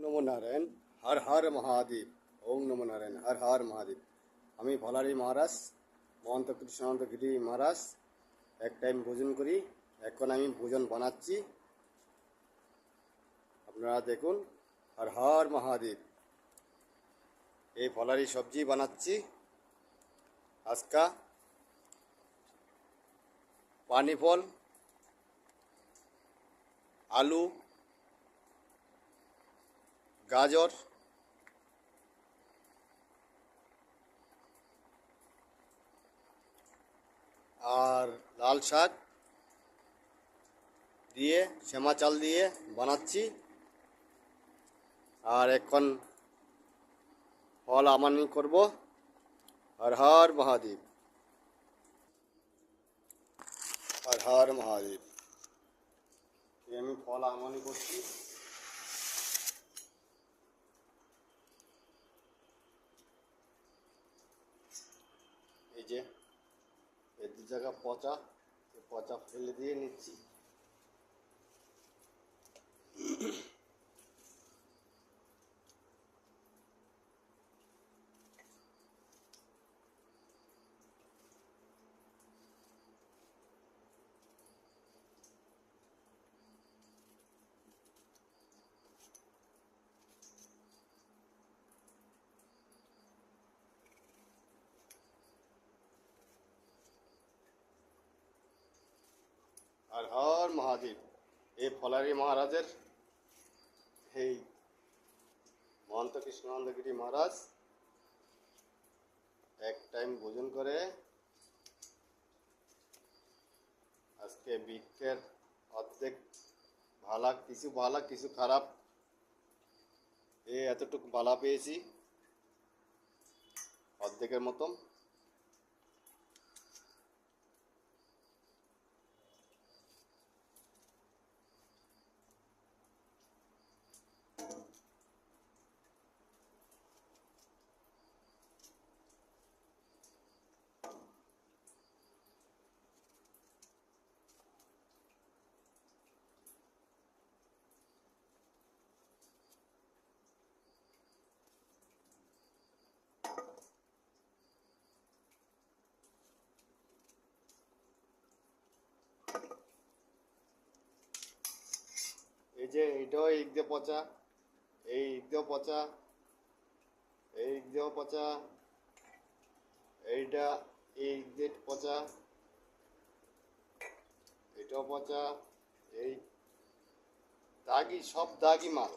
নমো নারায়ণ, হর হর মহাদেব। ওম নমো নারায়ণ, হর হর মহাদেব। আমি ভলারি মহারাজ, মহন্ত কৃষ্ণানন্দ গিরি মহারাজ। এক টাইম ভোজন করি, এখন আমি ভোজন বানাচ্ছি, আপনারা দেখুন। হর হর মহাদেব। এই ভলারি সবজি বানাচ্ছি আজকা। পানি ফল, আলু, গাজর, আর লাল শাক দিয়ে, শ্যামা চাল দিয়ে বানাচ্ছি। আর এখন ফল আমানি করব। হর হর মহাদেব, হর হর মহাদেব। আমি ফল আমানি করছি। এই যে এর দু জায়গা পচা, পচা ফেলে দিয়ে নিচ্ছি। হর হর মহাদেব। এই ফলারি মহারাজের, এই মহন্ত কৃষ্ণানন্দগিরি মহারাজ এক টাইম ভোজন করে আজকে বৃক্ষের অর্ধেক ভালা, কিছু ভালা কিছু খারাপ, এতটুকু ভালা পেয়েছি অর্ধেকের মতন। এই যে এইটাও এক দিয়ে পচা, এই এক দিয়েও পচা, এই এক দিয়েও পচা, এইটা এই দিয়ে পচা, এটাও পচা। এই দাগি, সব দাগি মাল।